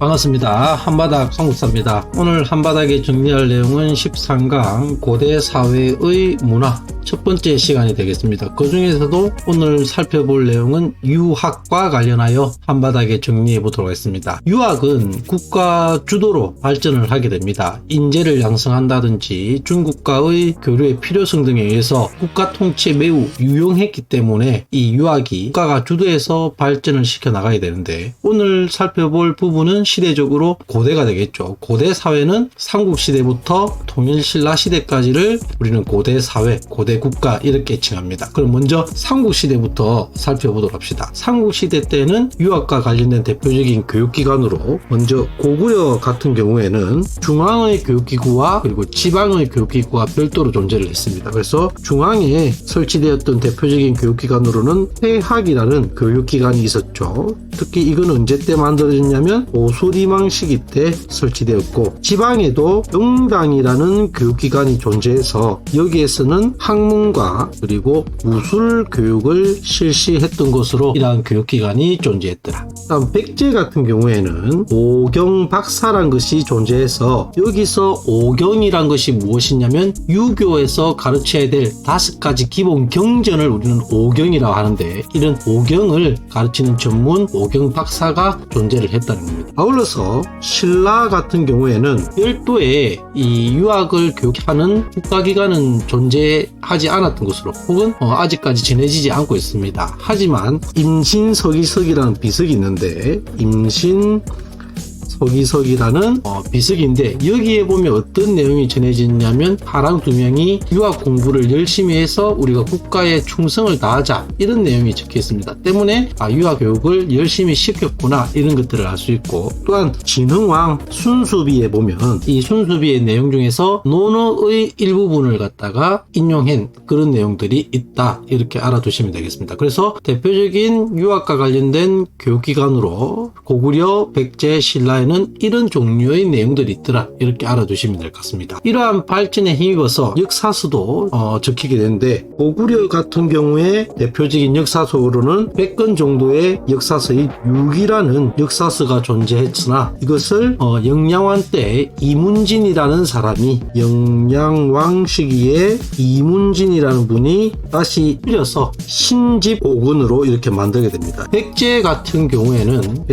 반갑습니다. 한바닥 한국사입니다. 오늘 한바닥에 정리할 내용은 13강 고대 사회의 문화 첫 번째 시간이 되겠습니다. 그 중에서도 오늘 살펴볼 내용은 유학과 관련하여 한바닥에 정리해 보도록 하겠습니다. 유학은 국가 주도로 발전을 하게 됩니다. 인재를 양성한다든지 중국과의 교류의 필요성 등에 의해서 국가 통치에 매우 유용했기 때문에 이 유학이 국가가 주도해서 발전을 시켜 나가야 되는데, 오늘 살펴볼 부분은 시대적으로 고대가 되겠죠. 고대 사회는 삼국시대부터 통일신라 시대까지를 우리는 고대 사회, 고대 국가 이렇게 칭합니다. 그럼 먼저 삼국시대부터 살펴보도록 합시다. 삼국시대 때는 유학과 관련된 대표적인 교육기관으로 먼저 고구려 같은 경우에는 중앙의 교육기구와 그리고 지방의 교육기구가 별도로 존재를 했습니다. 그래서 중앙에 설치되었던 대표적인 교육기관으로는 태학이라는 교육기관이 있었죠. 특히 이건 언제 때 만들어졌냐면 오수리망 시기 때 설치되었고, 지방에도 영당이라는 교육기관이 존재해서 여기에서는 학문과 그리고 무술 교육을 실시했던 것으로 이러한 교육기관이 존재했더라. 다음 백제 같은 경우에는 오경박사란 것이 존재해서, 여기서 오경이란 것이 무엇이냐면 유교에서 가르쳐야 될 5가지 기본 경전을 우리는 오경이라고 하는데, 이런 오경을 가르치는 전문 오경박사가 존재를 했다는 겁니다. 아울러서 신라 같은 경우에는 별도의 이 유학을 교육하는 국가기관은 존재하지 않았던 것으로, 혹은 아직까지 전해지지 않고 있습니다. 하지만 임신서기석이라는 비석이 있는데, 임신서기석이라는 비석인데, 여기에 보면 어떤 내용이 전해지냐면 파랑 2명이 유학 공부를 열심히 해서 우리가 국가에 충성을 다하자, 이런 내용이 적혀 있습니다. 때문에 유학 교육을 열심히 시켰구나, 이런 것들을 알 수 있고, 또한 진흥왕 순수비에 보면 이 순수비의 내용 중에서 논어의 일부분을 갖다가 인용한 그런 내용들이 있다, 이렇게 알아두시면 되겠습니다. 그래서 대표적인 유학과 관련된 교육기관으로 고구려, 백제, 신라에는 이런 종류의 내용들이 있더라, 이렇게 알아두시면 될 것 같습니다. 이러한 발전에 힘입어서 역사서도 적히게 되는데, 고구려 같은 경우에 대표적인 역사서로는 100권 정도의 역사서인 육이라는 역사서가 존재했으나, 이것을 영양왕 때 이문진이라는 사람이, 영양왕 시기에 이문진이라는 분이 다시 빌려서 신집 5권으로 이렇게 만들게 됩니다. 백제 같은 경우에는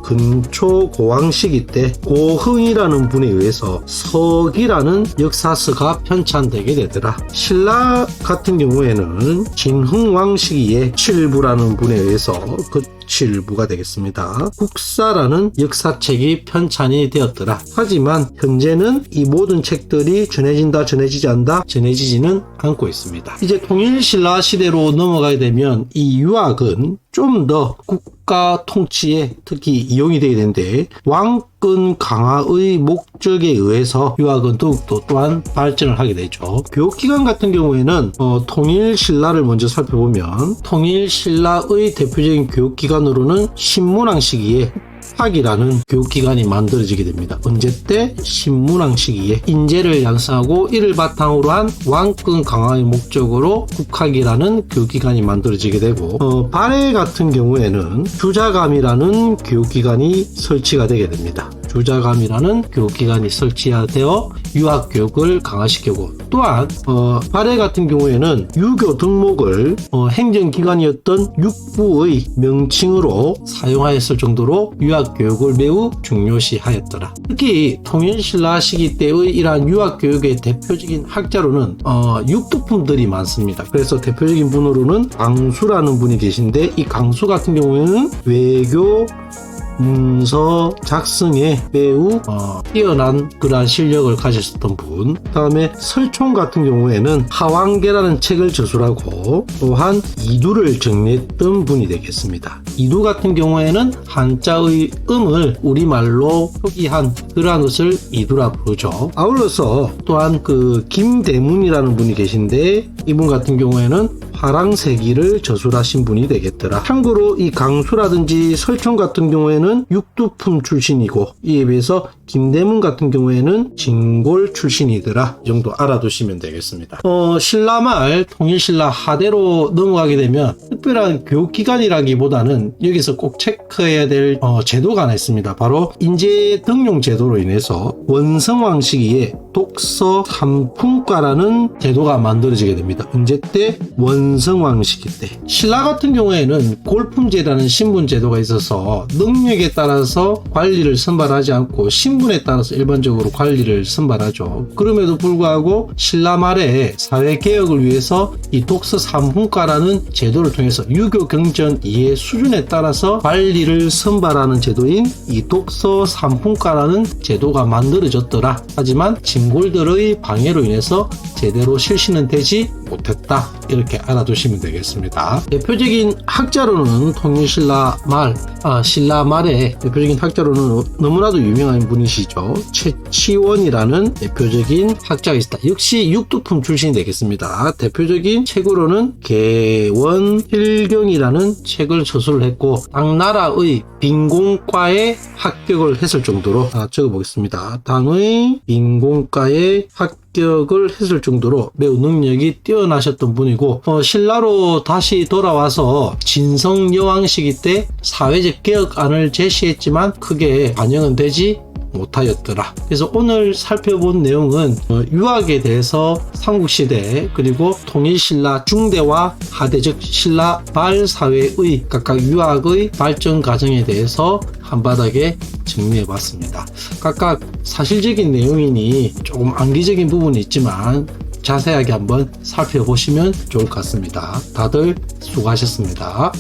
근초고왕 시기 때 고흥이라는 분에 의해서 석이라는 역사서가 편찬되게 되더라. 신라 같은 경우에는 진흥왕 시기에 칠부라는 분에 의해서 그 칠부가 되겠습니다. 국사라는 역사책이 편찬이 되었더라. 하지만 현재는 이 모든 책들이 전해진다, 전해지지 않다, 전해지지는 않고 있습니다. 이제 통일신라 시대로 넘어가게 되면 이 유학은 좀 더 국가 통치에 특히 이용이 되게 되는데, 왕권 강화의 목적에 의해서 유학은 더욱더 또한 발전을 하게 되죠. 교육기관 같은 경우에는 통일신라를 먼저 살펴보면, 통일신라의 대표적인 교육기관으로는 신문왕 시기에 학이라는 교육기관이 만들어지게 됩니다. 언제 때? 신문왕 시기에 인재를 양성하고 이를 바탕으로 한 왕권 강화의 목적으로 국학이라는 교육기관이 만들어지게 되고, 발해 같은 경우에는 주자감이라는 교육기관이 설치가 되게 됩니다. 주자감이라는 교육기관이 설치되어 유학교육을 강화시키고, 또한 발해 같은 경우에는 유교 등목을 행정기관이었던 육부의 명칭으로 사용하였을 정도로 유학교육을 매우 중요시하였더라. 특히 통일신라 시기 때의 이러한 유학교육의 대표적인 학자로는 육두품들이 많습니다. 그래서 대표적인 분으로는 강수라는 분이 계신데, 이 강수 같은 경우에는 외교 문서 작성에 매우 뛰어난 그러한 실력을 가졌었던 분. 다음에 설총 같은 경우에는 하왕계라는 책을 저술하고, 또한 이두를 정리했던 분이 되겠습니다. 이두 같은 경우에는 한자의 음을 우리말로 표기한 그러한 것을 이두라 부르죠. 아울러서 또한 김대문이라는 분이 계신데, 이분 같은 경우에는 화랑세기를 저술하신 분이 되겠더라. 참고로 이 강수라든지 설총 같은 경우에는 육두품 출신이고, 이에 비해서 김대문 같은 경우에는 진골 출신이더라. 이 정도 알아두시면 되겠습니다. 신라말 통일신라 하대로 넘어가게 되면 특별한 교육기관이라기보다는 여기서 꼭 체크해야 될 제도가 하나 있습니다. 바로 인재 등용 제도로 인해서 원성왕 시기에 독서 3품과라는 제도가 만들어지게 됩니다. 언제 때? 원성왕 시기 때. 신라 같은 경우에는 골품제라는 신분 제도가 있어서 능력에 따라서 관리를 선발하지 않고 신분에 따라서 일반적으로 관리를 선발하죠. 그럼에도 불구하고 신라 말에 사회개혁을 위해서 이 독서 3품과라는 제도를 통해서 유교 경전 이해 수준에 따라서 관리를 선발하는 제도인 이 독서 3품과라는 제도가 만들어졌더라. 하지만 진골들의 방해로 인해서 제대로 실시는 되지 못했다. 이렇게 알아두시면 되겠습니다. 대표적인 학자로는 통일신라 신라 말의 대표적인 학자로는 너무나도 유명한 분이시죠. 최치원이라는 대표적인 학자가 있다. 역시 육두품 출신이 되겠습니다. 대표적인 책으로는 개원필경이라는 책을 저술을 했고 당나라의 빈공과에 합격을 했을 정도로 적어보겠습니다. 당의 빈공과에 합격을 했을 정도로 매우 능력이 뛰어나셨던 분이고 신라로 다시 돌아와서 진성여왕 시기 때 사회적 개혁안을 제시했지만 크게 반영은 되지 못하였더라. 그래서 오늘 살펴본 내용은 유학에 대해서 삼국시대 그리고 통일신라 중대와 하대 즉 신라 말사회의 각각 유학의 발전 과정에 대해서 한바닥에 정리해 봤습니다. 각각 사실적인 내용이니 조금 암기적인 부분이 있지만 자세하게 한번 살펴보시면 좋을 것 같습니다. 다들 수고하셨습니다.